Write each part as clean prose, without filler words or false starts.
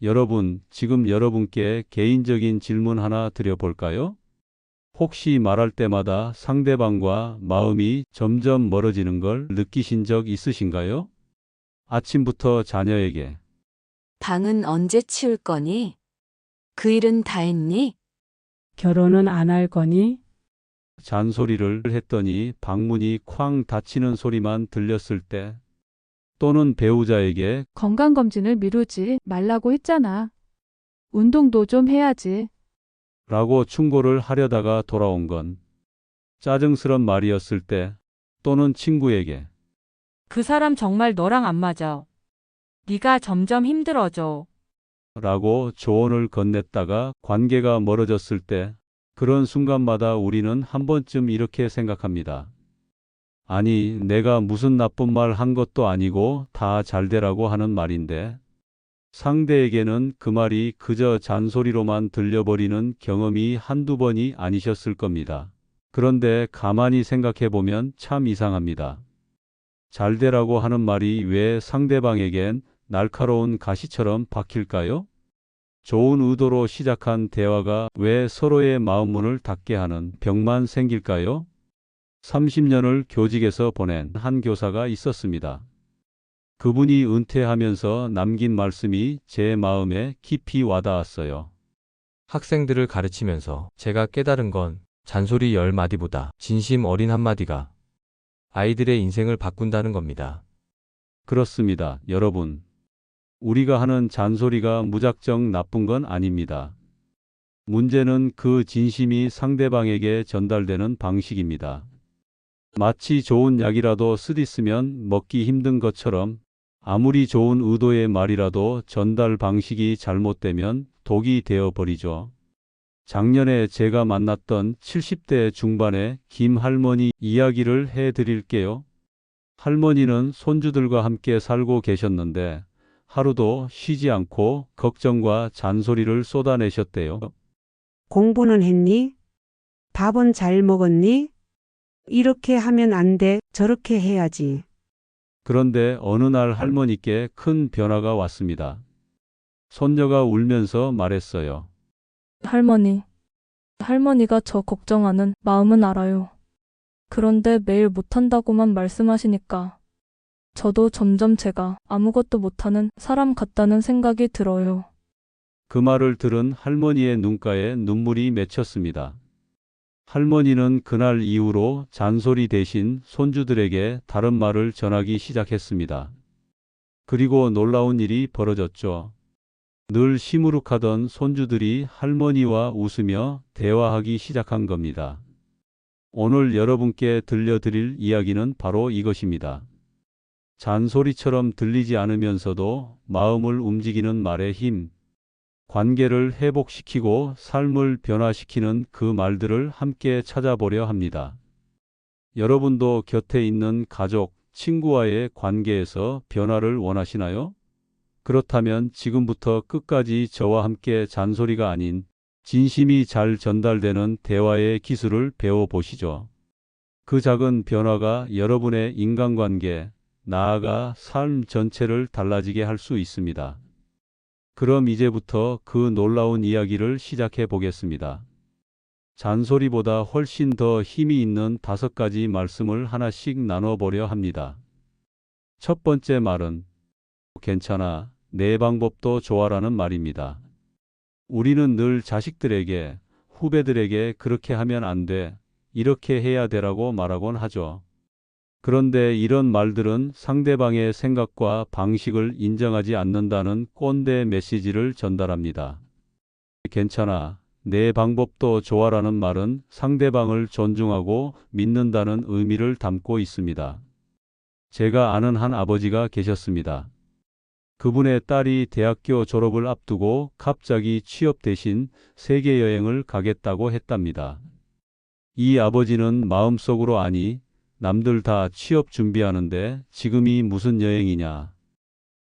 여러분, 지금 여러분께 개인적인 질문 하나 드려볼까요? 혹시 말할 때마다 상대방과 마음이 점점 멀어지는 걸 느끼신 적 있으신가요? 아침부터 자녀에게, 방은 언제 치울 거니? 그 일은 다 했니? 결혼은 안 할 거니? 잔소리를 했더니 방문이 쾅 닫히는 소리만 들렸을 때, 또는 배우자에게 건강검진을 미루지 말라고 했잖아. 운동도 좀 해야지. 라고 충고를 하려다가 돌아온 건 짜증스런 말이었을 때, 또는 친구에게 그 사람 정말 너랑 안 맞아. 네가 점점 힘들어져. 라고 조언을 건넸다가 관계가 멀어졌을 때, 그런 순간마다 우리는 한 번쯤 이렇게 생각합니다. 아니, 내가 무슨 나쁜 말 한 것도 아니고 다 잘 되라고 하는 말인데, 상대에게는 그 말이 그저 잔소리로만 들려버리는 경험이 한두 번이 아니셨을 겁니다. 그런데 가만히 생각해 보면 참 이상합니다. 잘 되라고 하는 말이 왜 상대방에겐 날카로운 가시처럼 박힐까요? 좋은 의도로 시작한 대화가 왜 서로의 마음문을 닫게 하는 벽만 생길까요? 30년을 교직에서 보낸 한 교사가 있었습니다. 그분이 은퇴하면서 남긴 말씀이 제 마음에 깊이 와닿았어요. 학생들을 가르치면서 제가 깨달은 건 잔소리 10마디보다 진심 어린 한마디가 아이들의 인생을 바꾼다는 겁니다. 그렇습니다, 여러분. 우리가 하는 잔소리가 무작정 나쁜 건 아닙니다. 문제는 그 진심이 상대방에게 전달되는 방식입니다. 마치 좋은 약이라도 쓰디쓰면 먹기 힘든 것처럼 아무리 좋은 의도의 말이라도 전달 방식이 잘못되면 독이 되어버리죠. 작년에 제가 만났던 70대 중반의 김 할머니 이야기를 해드릴게요. 할머니는 손주들과 함께 살고 계셨는데 하루도 쉬지 않고 걱정과 잔소리를 쏟아내셨대요. 공부는 했니? 밥은 잘 먹었니? 이렇게 하면 안 돼. 저렇게 해야지. 그런데 어느 날 할머니께 큰 변화가 왔습니다. 손녀가 울면서 말했어요. 할머니가 저 걱정하는 마음은 알아요. 그런데 매일 못한다고만 말씀하시니까 저도 점점 제가 아무것도 못하는 사람 같다는 생각이 들어요. 그 말을 들은 할머니의 눈가에 눈물이 맺혔습니다. 할머니는 그날 이후로 잔소리 대신 손주들에게 다른 말을 전하기 시작했습니다. 그리고 놀라운 일이 벌어졌죠. 늘 시무룩하던 손주들이 할머니와 웃으며 대화하기 시작한 겁니다. 오늘 여러분께 들려드릴 이야기는 바로 이것입니다. 잔소리처럼 들리지 않으면서도 마음을 움직이는 말의 힘, 관계를 회복시키고 삶을 변화시키는 그 말들을 함께 찾아보려 합니다. 여러분도 곁에 있는 가족, 친구와의 관계에서 변화를 원하시나요? 그렇다면 지금부터 끝까지 저와 함께 잔소리가 아닌 진심이 잘 전달되는 대화의 기술을 배워보시죠. 그 작은 변화가 여러분의 인간관계, 나아가 삶 전체를 달라지게 할 수 있습니다. 그럼 이제부터 그 놀라운 이야기를 시작해 보겠습니다. 잔소리보다 훨씬 더 힘이 있는 5가지 말씀을 하나씩 나눠보려 합니다. 첫 번째 말은 괜찮아, 내 방법도 좋아라는 말입니다. 우리는 늘 자식들에게, 후배들에게 그렇게 하면 안 돼, 이렇게 해야 되라고 말하곤 하죠. 그런데 이런 말들은 상대방의 생각과 방식을 인정하지 않는다는 꼰대 메시지를 전달합니다. 괜찮아, 내 방법도 좋아라는 말은 상대방을 존중하고 믿는다는 의미를 담고 있습니다. 제가 아는 한 아버지가 계셨습니다. 그분의 딸이 대학교 졸업을 앞두고 갑자기 취업 대신 세계 여행을 가겠다고 했답니다. 이 아버지는 마음속으로 아니, 남들 다 취업 준비하는데 지금이 무슨 여행이냐.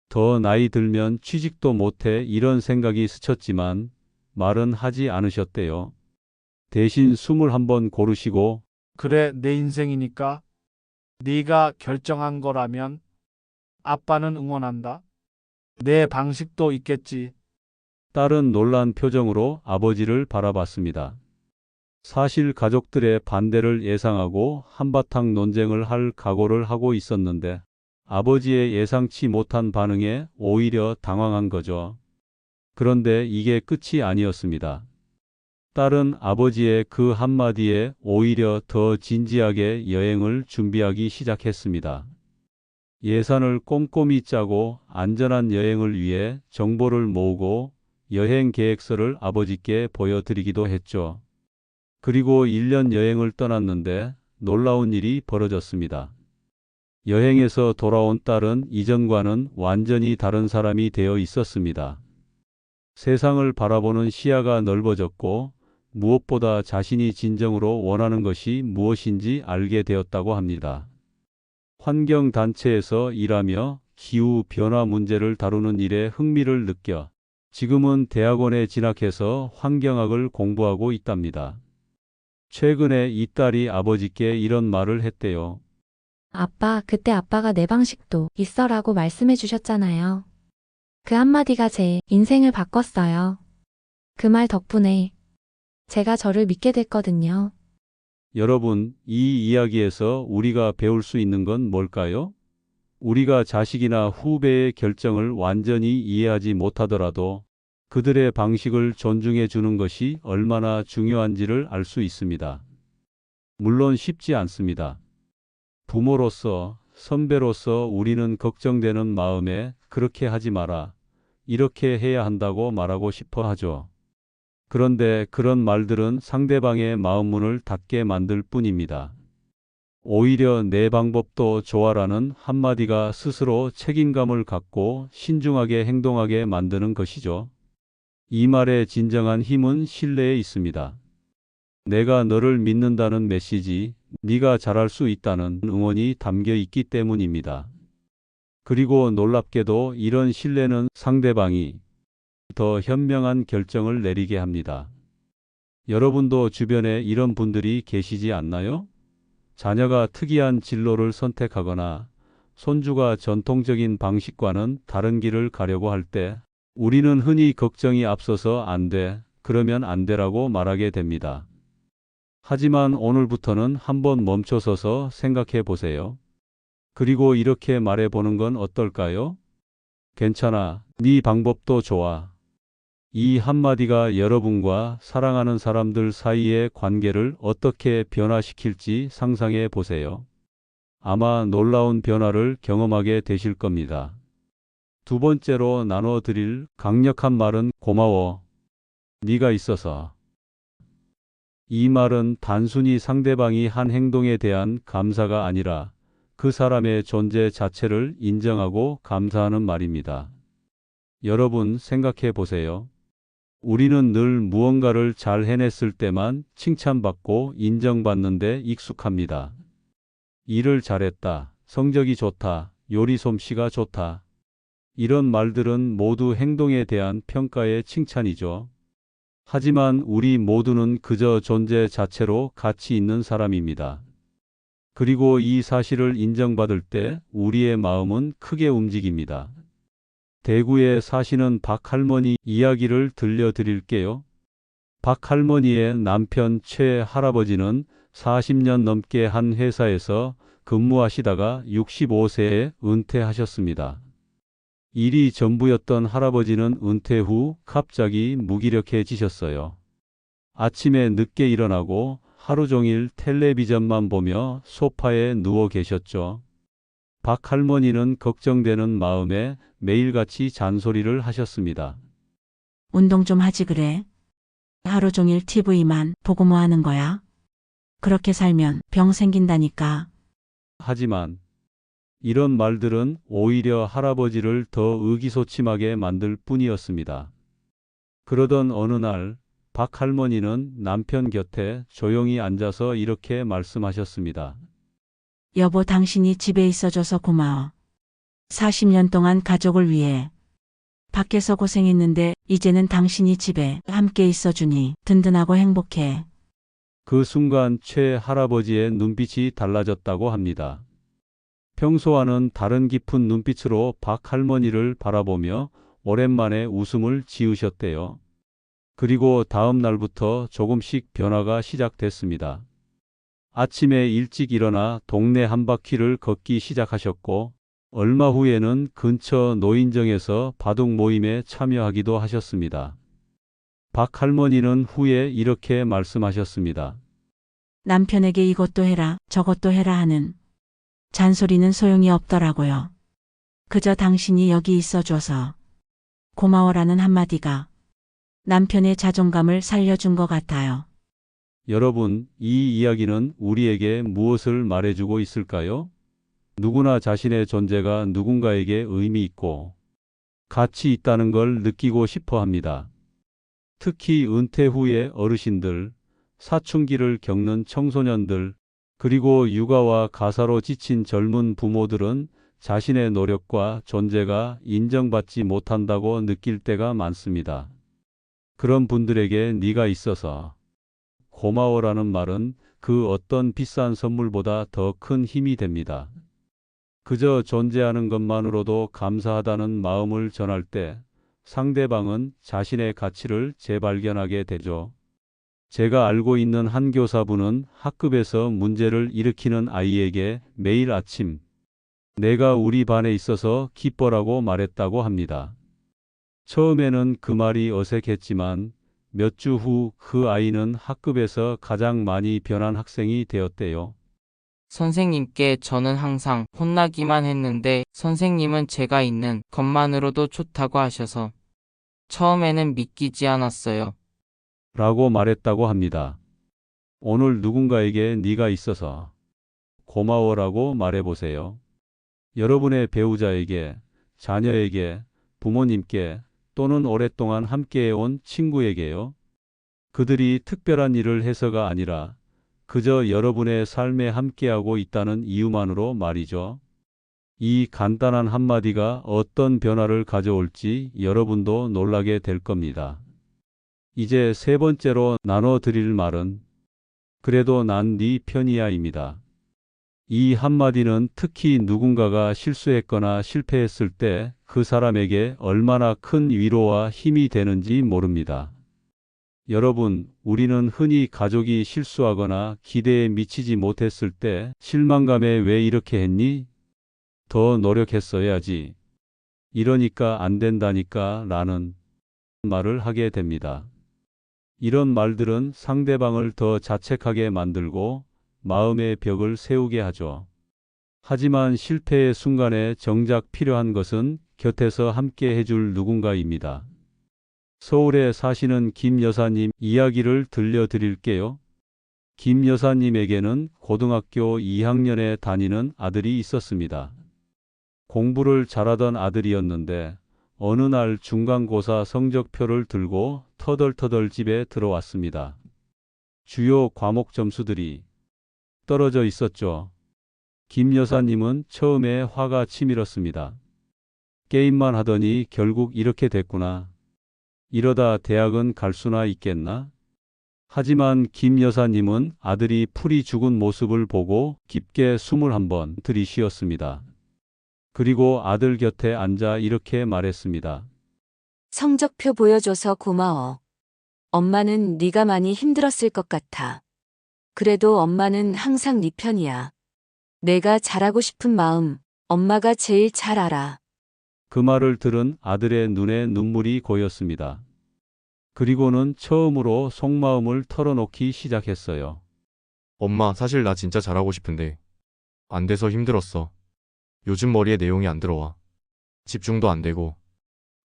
더 나이 들면 취직도 못해 이런 생각이 스쳤지만 말은 하지 않으셨대요. 대신 숨을 한번 고르시고 그래, 내 인생이니까 네가 결정한 거라면 아빠는 응원한다. 내 방식도 있겠지. 딸은 놀란 표정으로 아버지를 바라봤습니다. 사실 가족들의 반대를 예상하고 한바탕 논쟁을 할 각오를 하고 있었는데 아버지의 예상치 못한 반응에 오히려 당황한 거죠. 그런데 이게 끝이 아니었습니다. 딸은 아버지의 그 한마디에 오히려 더 진지하게 여행을 준비하기 시작했습니다. 예산을 꼼꼼히 짜고 안전한 여행을 위해 정보를 모으고 여행 계획서를 아버지께 보여드리기도 했죠. 그리고 1년 여행을 떠났는데 놀라운 일이 벌어졌습니다. 여행에서 돌아온 딸은 이전과는 완전히 다른 사람이 되어 있었습니다. 세상을 바라보는 시야가 넓어졌고 무엇보다 자신이 진정으로 원하는 것이 무엇인지 알게 되었다고 합니다. 환경단체에서 일하며 기후변화 문제를 다루는 일에 흥미를 느껴 지금은 대학원에 진학해서 환경학을 공부하고 있답니다. 최근에 이 딸이 아버지께 이런 말을 했대요. 아빠, 그때 아빠가 내 방식도 있어라고 말씀해 주셨잖아요. 그 한마디가 제 인생을 바꿨어요. 그 말 덕분에 제가 저를 믿게 됐거든요. 여러분, 이 이야기에서 우리가 배울 수 있는 건 뭘까요? 우리가 자식이나 후배의 결정을 완전히 이해하지 못하더라도 그들의 방식을 존중해 주는 것이 얼마나 중요한지를 알 수 있습니다. 물론 쉽지 않습니다. 부모로서, 선배로서 우리는 걱정되는 마음에 그렇게 하지 마라, 이렇게 해야 한다고 말하고 싶어 하죠. 그런데 그런 말들은 상대방의 마음문을 닫게 만들 뿐입니다. 오히려 내 방법도 좋아라는 한마디가 스스로 책임감을 갖고 신중하게 행동하게 만드는 것이죠. 이 말의 진정한 힘은 신뢰에 있습니다. 내가 너를 믿는다는 메시지, 네가 잘할 수 있다는 응원이 담겨 있기 때문입니다. 그리고 놀랍게도 이런 신뢰는 상대방이 더 현명한 결정을 내리게 합니다. 여러분도 주변에 이런 분들이 계시지 않나요? 자녀가 특이한 진로를 선택하거나 손주가 전통적인 방식과는 다른 길을 가려고 할 때 우리는 흔히 걱정이 앞서서 안 돼, 그러면 안 되라고 말하게 됩니다. 하지만 오늘부터는 한번 멈춰서서 생각해 보세요. 그리고 이렇게 말해 보는 건 어떨까요? 괜찮아, 네 방법도 좋아. 이 한마디가 여러분과 사랑하는 사람들 사이의 관계를 어떻게 변화시킬지 상상해 보세요. 아마 놀라운 변화를 경험하게 되실 겁니다. 두 번째로 나눠 드릴 강력한 말은 고마워. 네가 있어서. 이 말은 단순히 상대방이 한 행동에 대한 감사가 아니라 그 사람의 존재 자체를 인정하고 감사하는 말입니다. 여러분 생각해 보세요. 우리는 늘 무언가를 잘 해냈을 때만 칭찬받고 인정받는 데 익숙합니다. 일을 잘했다, 성적이 좋다, 요리 솜씨가 좋다. 이런 말들은 모두 행동에 대한 평가의 칭찬이죠. 하지만 우리 모두는 그저 존재 자체로 가치 있는 사람입니다. 그리고 이 사실을 인정받을 때 우리의 마음은 크게 움직입니다. 대구에 사시는 박 할머니 이야기를 들려드릴게요. 박 할머니의 남편 최 할아버지는 40년 넘게 한 회사에서 근무하시다가 65세에 은퇴하셨습니다. 일이 전부였던 할아버지는 은퇴 후 갑자기 무기력해지셨어요. 아침에 늦게 일어나고 하루 종일 텔레비전만 보며 소파에 누워 계셨죠. 박 할머니는 걱정되는 마음에 매일같이 잔소리를 하셨습니다. 운동 좀 하지 그래. 하루 종일 TV만 보고 뭐 하는 거야? 그렇게 살면 병 생긴다니까. 하지만 이런 말들은 오히려 할아버지를 더 의기소침하게 만들 뿐이었습니다. 그러던 어느 날 박 할머니는 남편 곁에 조용히 앉아서 이렇게 말씀하셨습니다. 여보, 당신이 집에 있어줘서 고마워. 40년 동안 가족을 위해 밖에서 고생했는데 이제는 당신이 집에 함께 있어주니 든든하고 행복해. 그 순간 최 할아버지의 눈빛이 달라졌다고 합니다. 평소와는 다른 깊은 눈빛으로 박 할머니를 바라보며 오랜만에 웃음을 지으셨대요. 그리고 다음 날부터 조금씩 변화가 시작됐습니다. 아침에 일찍 일어나 동네 한 바퀴를 걷기 시작하셨고, 얼마 후에는 근처 노인정에서 바둑 모임에 참여하기도 하셨습니다. 박 할머니는 후에 이렇게 말씀하셨습니다. 남편에게 이것도 해라, 저것도 해라 하는 잔소리는 소용이 없더라고요. 그저 당신이 여기 있어줘서 고마워라는 한마디가 남편의 자존감을 살려준 것 같아요. 여러분, 이 이야기는 우리에게 무엇을 말해주고 있을까요? 누구나 자신의 존재가 누군가에게 의미 있고 가치 있다는 걸 느끼고 싶어 합니다. 특히 은퇴 후의 어르신들, 사춘기를 겪는 청소년들, 그리고 육아와 가사로 지친 젊은 부모들은 자신의 노력과 존재가 인정받지 못한다고 느낄 때가 많습니다. 그런 분들에게 네가 있어서 고마워라는 말은 그 어떤 비싼 선물보다 더 큰 힘이 됩니다. 그저 존재하는 것만으로도 감사하다는 마음을 전할 때 상대방은 자신의 가치를 재발견하게 되죠. 제가 알고 있는 한 교사분은 학급에서 문제를 일으키는 아이에게 매일 아침 내가 우리 반에 있어서 기뻐라고 말했다고 합니다. 처음에는 그 말이 어색했지만 몇 주 후 그 아이는 학급에서 가장 많이 변한 학생이 되었대요. 선생님께 저는 항상 혼나기만 했는데 선생님은 제가 있는 것만으로도 좋다고 하셔서 처음에는 믿기지 않았어요. 라고 말했다고 합니다. 오늘 누군가에게 네가 있어서 고마워라고 말해보세요. 여러분의 배우자에게, 자녀에게, 부모님께 또는 오랫동안 함께해온 친구에게요. 그들이 특별한 일을 해서가 아니라 그저 여러분의 삶에 함께하고 있다는 이유만으로 말이죠. 이 간단한 한마디가 어떤 변화를 가져올지 여러분도 놀라게 될 겁니다. 이제 세 번째로 나눠드릴 말은 그래도 난 네 편이야입니다. 이 한마디는 특히 누군가가 실수했거나 실패했을 때 그 사람에게 얼마나 큰 위로와 힘이 되는지 모릅니다. 여러분, 우리는 흔히 가족이 실수하거나 기대에 미치지 못했을 때 실망감에 왜 이렇게 했니? 더 노력했어야지. 이러니까 안 된다니까 라는 말을 하게 됩니다. 이런 말들은 상대방을 더 자책하게 만들고 마음의 벽을 세우게 하죠. 하지만 실패의 순간에 정작 필요한 것은 곁에서 함께 해줄 누군가입니다. 서울에 사시는 김 여사님 이야기를 들려드릴게요. 김 여사님에게는 고등학교 2학년에 다니는 아들이 있었습니다. 공부를 잘하던 아들이었는데 어느 날 중간고사 성적표를 들고 터덜터덜 집에 들어왔습니다. 주요 과목 점수들이 떨어져 있었죠. 김 여사님은 처음에 화가 치밀었습니다. 게임만 하더니 결국 이렇게 됐구나. 이러다 대학은 갈 수나 있겠나? 하지만 김 여사님은 아들이 풀이 죽은 모습을 보고 깊게 숨을 한번 들이쉬었습니다. 그리고 아들 곁에 앉아 이렇게 말했습니다. 성적표 보여줘서 고마워. 엄마는 네가 많이 힘들었을 것 같아. 그래도 엄마는 항상 네 편이야. 내가 잘하고 싶은 마음, 엄마가 제일 잘 알아. 그 말을 들은 아들의 눈에 눈물이 고였습니다. 그리고는 처음으로 속마음을 털어놓기 시작했어요. 엄마, 사실 나 진짜 잘하고 싶은데 안 돼서 힘들었어. 요즘 머리에 내용이 안 들어와. 집중도 안 되고.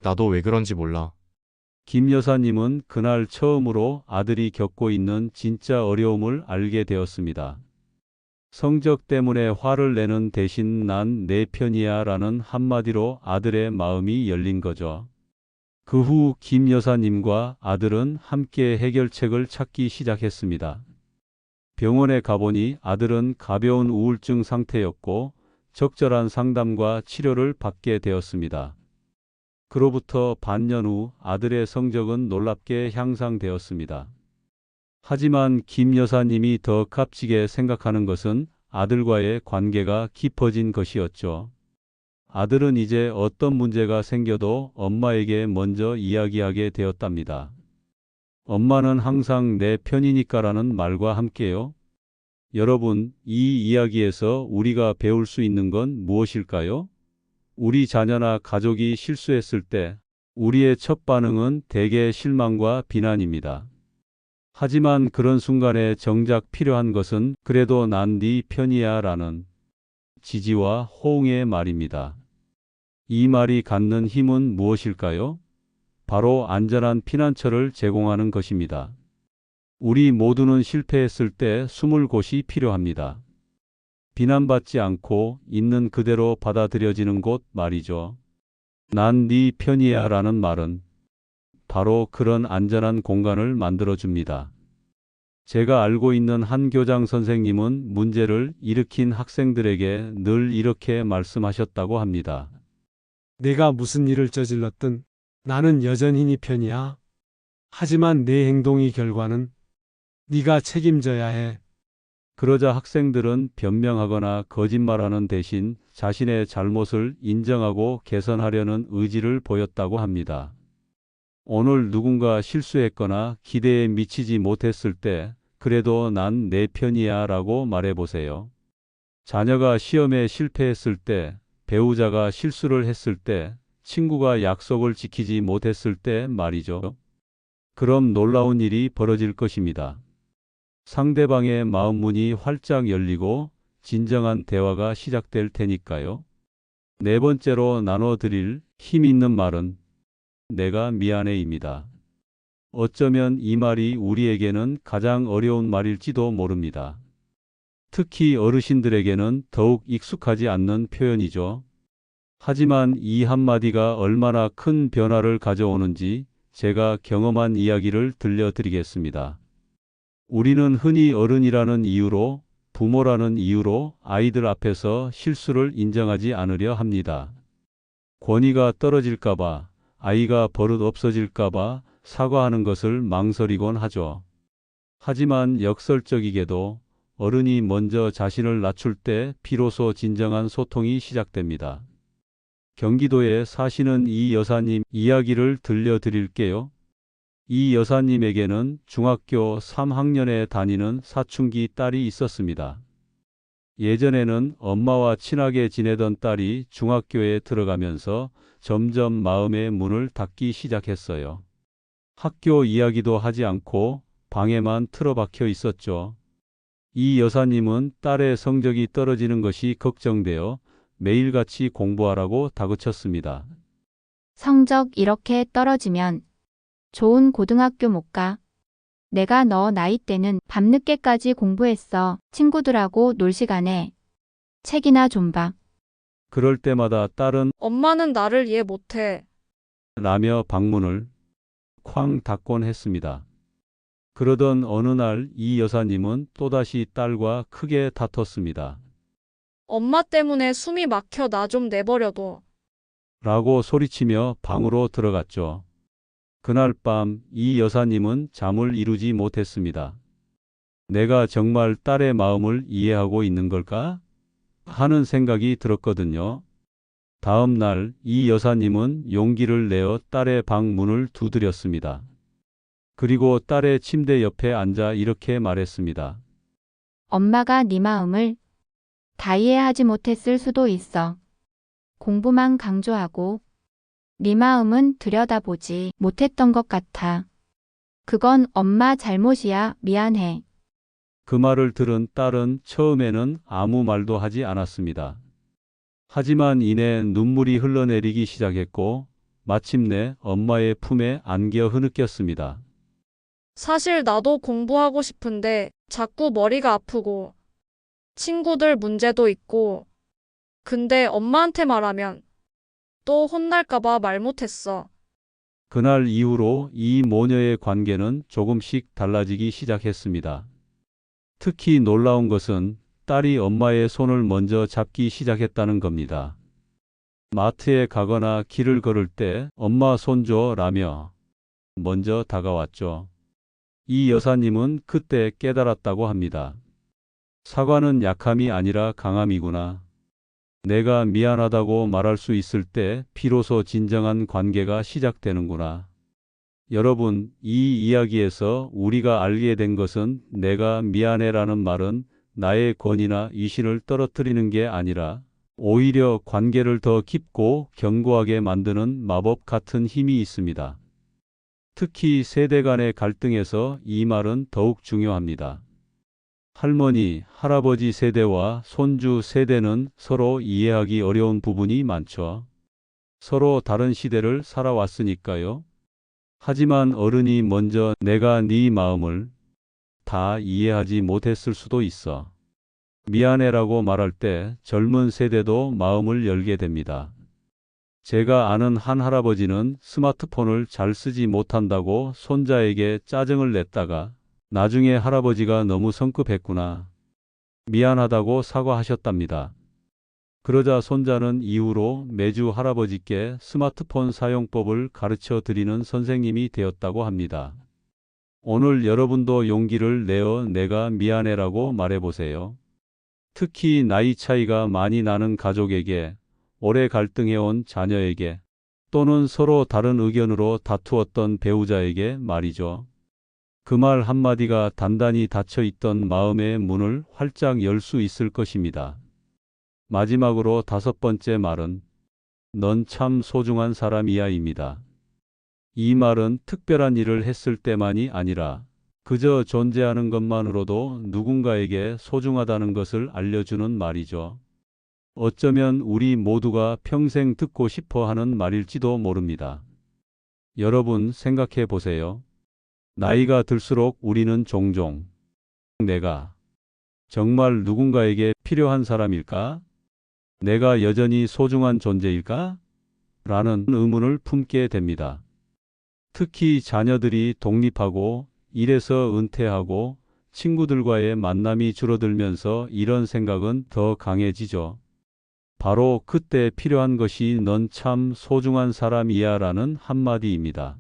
나도 왜 그런지 몰라. 김 여사님은 그날 처음으로 아들이 겪고 있는 진짜 어려움을 알게 되었습니다. 성적 때문에 화를 내는 대신 난 내 편이야 라는 한마디로 아들의 마음이 열린 거죠. 그 후 김 여사님과 아들은 함께 해결책을 찾기 시작했습니다. 병원에 가보니 아들은 가벼운 우울증 상태였고 적절한 상담과 치료를 받게 되었습니다. 그로부터 반년 후 아들의 성적은 놀랍게 향상되었습니다. 하지만 김 여사님이 더 값지게 생각하는 것은 아들과의 관계가 깊어진 것이었죠. 아들은 이제 어떤 문제가 생겨도 엄마에게 먼저 이야기하게 되었답니다. 엄마는 항상 내 편이니까라는 말과 함께요. 여러분, 이 이야기에서 우리가 배울 수 있는 건 무엇일까요? 우리 자녀나 가족이 실수했을 때 우리의 첫 반응은 대개 실망과 비난입니다. 하지만 그런 순간에 정작 필요한 것은 그래도 난 네 편이야 라는 지지와 호응의 말입니다. 이 말이 갖는 힘은 무엇일까요? 바로 안전한 피난처를 제공하는 것입니다. 우리 모두는 실패했을 때 숨을 곳이 필요합니다. 비난받지 않고 있는 그대로 받아들여지는 곳 말이죠. 난 네 편이야 라는 말은 바로 그런 안전한 공간을 만들어줍니다. 제가 알고 있는 한 교장 선생님은 문제를 일으킨 학생들에게 늘 이렇게 말씀하셨다고 합니다. 내가 무슨 일을 저질렀든 나는 여전히 네 편이야. 하지만 내 행동의 결과는 네가 책임져야 해. 그러자 학생들은 변명하거나 거짓말하는 대신 자신의 잘못을 인정하고 개선하려는 의지를 보였다고 합니다. 오늘 누군가 실수했거나 기대에 미치지 못했을 때 그래도 난 내 편이야 라고 말해보세요. 자녀가 시험에 실패했을 때, 배우자가 실수를 했을 때, 친구가 약속을 지키지 못했을 때 말이죠. 그럼 놀라운 일이 벌어질 것입니다. 상대방의 마음 문이 활짝 열리고 진정한 대화가 시작될 테니까요. 네 번째로 나눠드릴 힘 있는 말은 내가 미안해입니다. 어쩌면 이 말이 우리에게는 가장 어려운 말일지도 모릅니다. 특히 어르신들에게는 더욱 익숙하지 않는 표현이죠. 하지만 이 한마디가 얼마나 큰 변화를 가져오는지 제가 경험한 이야기를 들려드리겠습니다. 우리는 흔히 어른이라는 이유로, 부모라는 이유로 아이들 앞에서 실수를 인정하지 않으려 합니다. 권위가 떨어질까봐, 아이가 버릇 없어질까봐 사과하는 것을 망설이곤 하죠. 하지만 역설적이게도 어른이 먼저 자신을 낮출 때 비로소 진정한 소통이 시작됩니다. 경기도에 사시는 이 여사님 이야기를 들려드릴게요. 이 여사님에게는 중학교 3학년에 다니는 사춘기 딸이 있었습니다. 예전에는 엄마와 친하게 지내던 딸이 중학교에 들어가면서 점점 마음의 문을 닫기 시작했어요. 학교 이야기도 하지 않고 방에만 틀어박혀 있었죠. 이 여사님은 딸의 성적이 떨어지는 것이 걱정되어 매일같이 공부하라고 다그쳤습니다. 성적 이렇게 떨어지면 좋은 고등학교 못 가. 내가 너 나이 때는 밤늦게까지 공부했어. 친구들하고 놀 시간에 책이나 좀 봐. 그럴 때마다 딸은 엄마는 나를 이해 못해. 라며 방문을 쾅 닫곤 했습니다. 그러던 어느 날 이 여사님은 또다시 딸과 크게 다퉜습니다. 엄마 때문에 숨이 막혀 나 좀 내버려둬. 라고 소리치며 방으로 들어갔죠. 그날 밤 이 여사님은 잠을 이루지 못했습니다. 내가 정말 딸의 마음을 이해하고 있는 걸까? 하는 생각이 들었거든요. 다음 날 이 여사님은 용기를 내어 딸의 방 문을 두드렸습니다. 그리고 딸의 침대 옆에 앉아 이렇게 말했습니다. 엄마가 네 마음을 다 이해하지 못했을 수도 있어. 공부만 강조하고 네 마음은 들여다보지 못했던 것 같아. 그건 엄마 잘못이야. 미안해. 그 말을 들은 딸은 처음에는 아무 말도 하지 않았습니다. 하지만 이내 눈물이 흘러내리기 시작했고 마침내 엄마의 품에 안겨 흐느꼈습니다. 사실 나도 공부하고 싶은데 자꾸 머리가 아프고 친구들 문제도 있고 근데 엄마한테 말하면 또 혼날까봐 말 못했어. 그날 이후로 이 모녀의 관계는 조금씩 달라지기 시작했습니다. 특히 놀라운 것은 딸이 엄마의 손을 먼저 잡기 시작했다는 겁니다. 마트에 가거나 길을 걸을 때 엄마 손 줘 라며 먼저 다가왔죠. 이 여사님은 그때 깨달았다고 합니다. 사과는 약함이 아니라 강함이구나. 내가 미안하다고 말할 수 있을 때 비로소 진정한 관계가 시작되는구나. 여러분, 이 이야기에서 우리가 알게 된 것은 내가 미안해라는 말은 나의 권위나 위신을 떨어뜨리는 게 아니라 오히려 관계를 더 깊고 견고하게 만드는 마법 같은 힘이 있습니다. 특히 세대 간의 갈등에서 이 말은 더욱 중요합니다. 할머니, 할아버지 세대와 손주 세대는 서로 이해하기 어려운 부분이 많죠. 서로 다른 시대를 살아왔으니까요. 하지만 어른이 먼저 내가 네 마음을 다 이해하지 못했을 수도 있어. 미안해라고 말할 때 젊은 세대도 마음을 열게 됩니다. 제가 아는 한 할아버지는 스마트폰을 잘 쓰지 못한다고 손자에게 짜증을 냈다가 나중에 할아버지가 너무 성급했구나. 미안하다고 사과하셨답니다. 그러자 손자는 이후로 매주 할아버지께 스마트폰 사용법을 가르쳐 드리는 선생님이 되었다고 합니다. 오늘 여러분도 용기를 내어 내가 미안해라고 말해보세요. 특히 나이 차이가 많이 나는 가족에게, 오래 갈등해온 자녀에게, 또는 서로 다른 의견으로 다투었던 배우자에게 말이죠. 그 말 한마디가 단단히 닫혀있던 마음의 문을 활짝 열 수 있을 것입니다. 마지막으로 5번째 말은 넌 참 소중한 사람이야입니다. 이 말은 특별한 일을 했을 때만이 아니라 그저 존재하는 것만으로도 누군가에게 소중하다는 것을 알려주는 말이죠. 어쩌면 우리 모두가 평생 듣고 싶어 하는 말일지도 모릅니다. 여러분 생각해 보세요. 나이가 들수록 우리는 종종 내가 정말 누군가에게 필요한 사람일까? 내가 여전히 소중한 존재일까? 라는 의문을 품게 됩니다. 특히 자녀들이 독립하고 일에서 은퇴하고 친구들과의 만남이 줄어들면서 이런 생각은 더 강해지죠. 바로 그때 필요한 것이 넌 참 소중한 사람이야 라는 한마디입니다.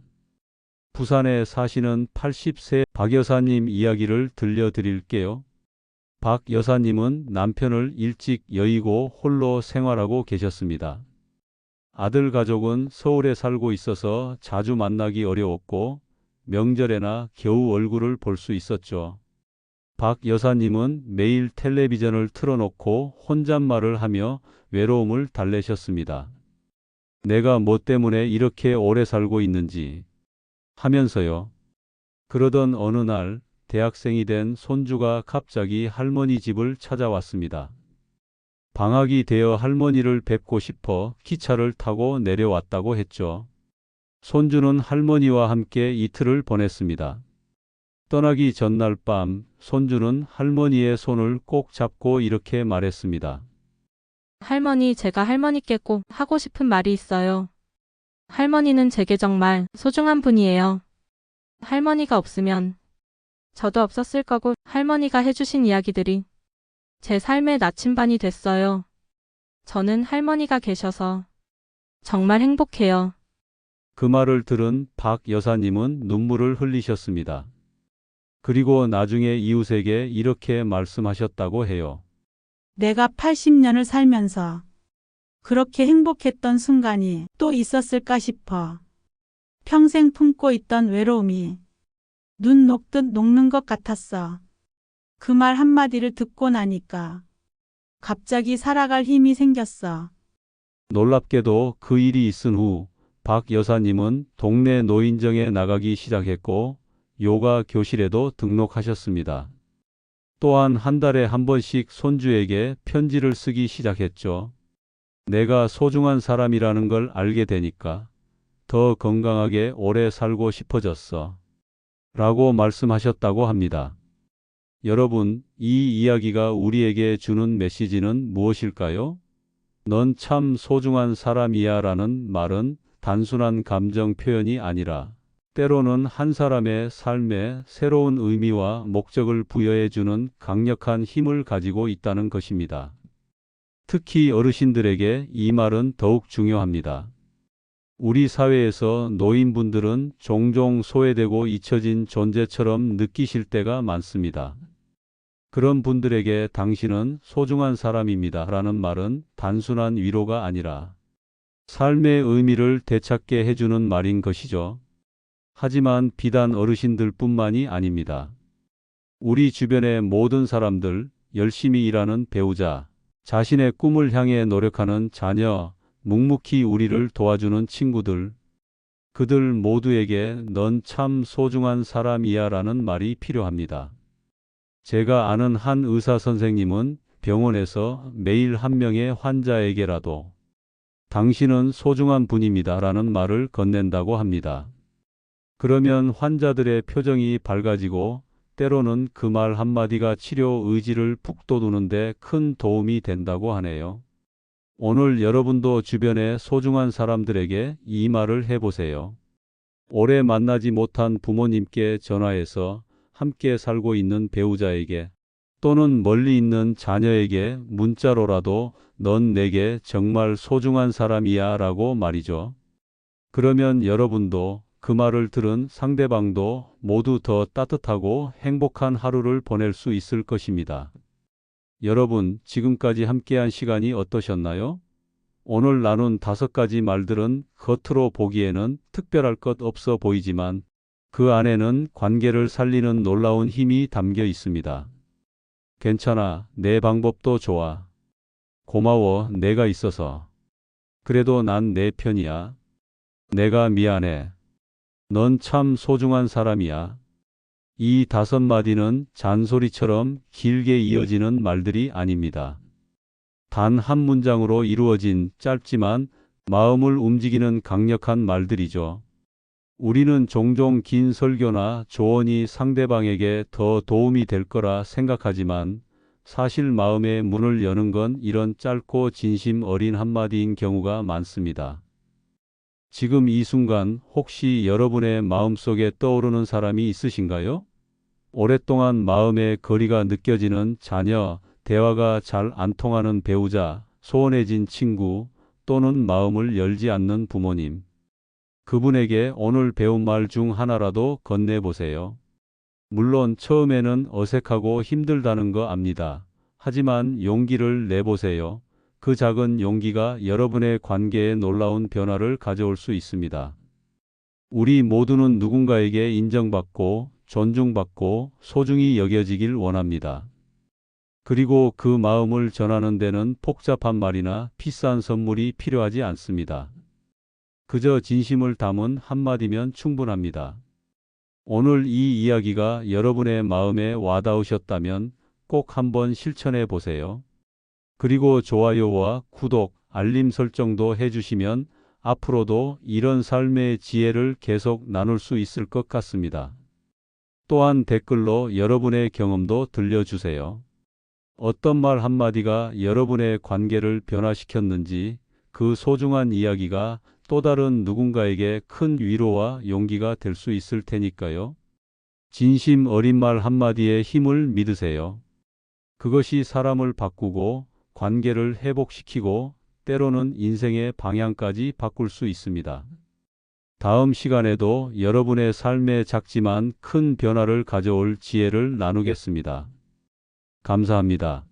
부산에 사시는 80세 박 여사님 이야기를 들려드릴게요. 박 여사님은 남편을 일찍 여의고 홀로 생활하고 계셨습니다. 아들 가족은 서울에 살고 있어서 자주 만나기 어려웠고 명절에나 겨우 얼굴을 볼 수 있었죠. 박 여사님은 매일 텔레비전을 틀어놓고 혼잣말을 하며 외로움을 달래셨습니다. 내가 뭐 때문에 이렇게 오래 살고 있는지 하면서요. 그러던 어느 날 대학생이 된 손주가 갑자기 할머니 집을 찾아왔습니다. 방학이 되어 할머니를 뵙고 싶어 기차를 타고 내려왔다고 했죠. 손주는 할머니와 함께 이틀을 보냈습니다. 떠나기 전날 밤 손주는 할머니의 손을 꼭 잡고 이렇게 말했습니다. 할머니, 제가 할머니께 꼭 하고 싶은 말이 있어요. 할머니는 제게 정말 소중한 분이에요. 할머니가 없으면 저도 없었을 거고 할머니가 해주신 이야기들이 제 삶의 나침반이 됐어요. 저는 할머니가 계셔서 정말 행복해요. 그 말을 들은 박 여사님은 눈물을 흘리셨습니다. 그리고 나중에 이웃에게 이렇게 말씀하셨다고 해요. 내가 80년을 살면서 그렇게 행복했던 순간이 또 있었을까 싶어. 평생 품고 있던 외로움이 눈 녹듯 녹는 것 같았어. 그 말 한마디를 듣고 나니까 갑자기 살아갈 힘이 생겼어. 놀랍게도 그 일이 있은 후 박 여사님은 동네 노인정에 나가기 시작했고 요가 교실에도 등록하셨습니다. 또한 한 달에 한 번씩 손주에게 편지를 쓰기 시작했죠. 내가 소중한 사람이라는 걸 알게 되니까 더 건강하게 오래 살고 싶어졌어. 라고 말씀하셨다고 합니다. 여러분, 이 이야기가 우리에게 주는 메시지는 무엇일까요? 넌 참 소중한 사람이야 라는 말은 단순한 감정 표현이 아니라 때로는 한 사람의 삶에 새로운 의미와 목적을 부여해 주는 강력한 힘을 가지고 있다는 것입니다. 특히 어르신들에게 이 말은 더욱 중요합니다. 우리 사회에서 노인분들은 종종 소외되고 잊혀진 존재처럼 느끼실 때가 많습니다. 그런 분들에게 당신은 소중한 사람입니다 라는 말은 단순한 위로가 아니라 삶의 의미를 되찾게 해주는 말인 것이죠. 하지만 비단 어르신들뿐만이 아닙니다. 우리 주변의 모든 사람들, 열심히 일하는 배우자, 자신의 꿈을 향해 노력하는 자녀, 묵묵히 우리를 도와주는 친구들, 그들 모두에게 넌 참 소중한 사람이야 라는 말이 필요합니다. 제가 아는 한 의사 선생님은 병원에서 매일 한 명의 환자에게라도 당신은 소중한 분입니다 라는 말을 건넨다고 합니다. 그러면 환자들의 표정이 밝아지고 때로는 그 말 한마디가 치료 의지를 북돋우는데 큰 도움이 된다고 하네요. 오늘 여러분도 주변의 소중한 사람들에게 이 말을 해보세요. 오래 만나지 못한 부모님께 전화해서 함께 살고 있는 배우자에게 또는 멀리 있는 자녀에게 문자로라도 넌 내게 정말 소중한 사람이야 라고 말이죠. 그러면 여러분도 그 말을 들은 상대방도 모두 더 따뜻하고 행복한 하루를 보낼 수 있을 것입니다. 여러분, 지금까지 함께한 시간이 어떠셨나요? 오늘 나눈 5가지 말들은 겉으로 보기에는 특별할 것 없어 보이지만 그 안에는 관계를 살리는 놀라운 힘이 담겨 있습니다. 괜찮아, 내 방법도 좋아. 고마워, 내가 있어서. 그래도 난 내 편이야. 내가 미안해. 넌 참 소중한 사람이야. 이 5마디는 잔소리처럼 길게 이어지는 말들이 아닙니다. 단 한 문장으로 이루어진 짧지만 마음을 움직이는 강력한 말들이죠. 우리는 종종 긴 설교나 조언이 상대방에게 더 도움이 될 거라 생각하지만 사실 마음의 문을 여는 건 이런 짧고 진심 어린 한마디인 경우가 많습니다. 지금 이 순간 혹시 여러분의 마음속에 떠오르는 사람이 있으신가요? 오랫동안 마음의 거리가 느껴지는 자녀, 대화가 잘 안 통하는 배우자, 소원해진 친구, 또는 마음을 열지 않는 부모님. 그분에게 오늘 배운 말 중 하나라도 건네보세요. 물론 처음에는 어색하고 힘들다는 거 압니다. 하지만 용기를 내보세요. 그 작은 용기가 여러분의 관계에 놀라운 변화를 가져올 수 있습니다. 우리 모두는 누군가에게 인정받고 존중받고 소중히 여겨지길 원합니다. 그리고 그 마음을 전하는 데는 복잡한 말이나 비싼 선물이 필요하지 않습니다. 그저 진심을 담은 한마디면 충분합니다. 오늘 이 이야기가 여러분의 마음에 와닿으셨다면 꼭 한번 실천해 보세요. 그리고 좋아요와 구독, 알림 설정도 해주시면 앞으로도 이런 삶의 지혜를 계속 나눌 수 있을 것 같습니다. 또한 댓글로 여러분의 경험도 들려주세요. 어떤 말 한마디가 여러분의 관계를 변화시켰는지 그 소중한 이야기가 또 다른 누군가에게 큰 위로와 용기가 될 수 있을 테니까요. 진심 어린 말 한마디의 힘을 믿으세요. 그것이 사람을 바꾸고 관계를 회복시키고 때로는 인생의 방향까지 바꿀 수 있습니다. 다음 시간에도 여러분의 삶에 작지만 큰 변화를 가져올 지혜를 나누겠습니다. 감사합니다.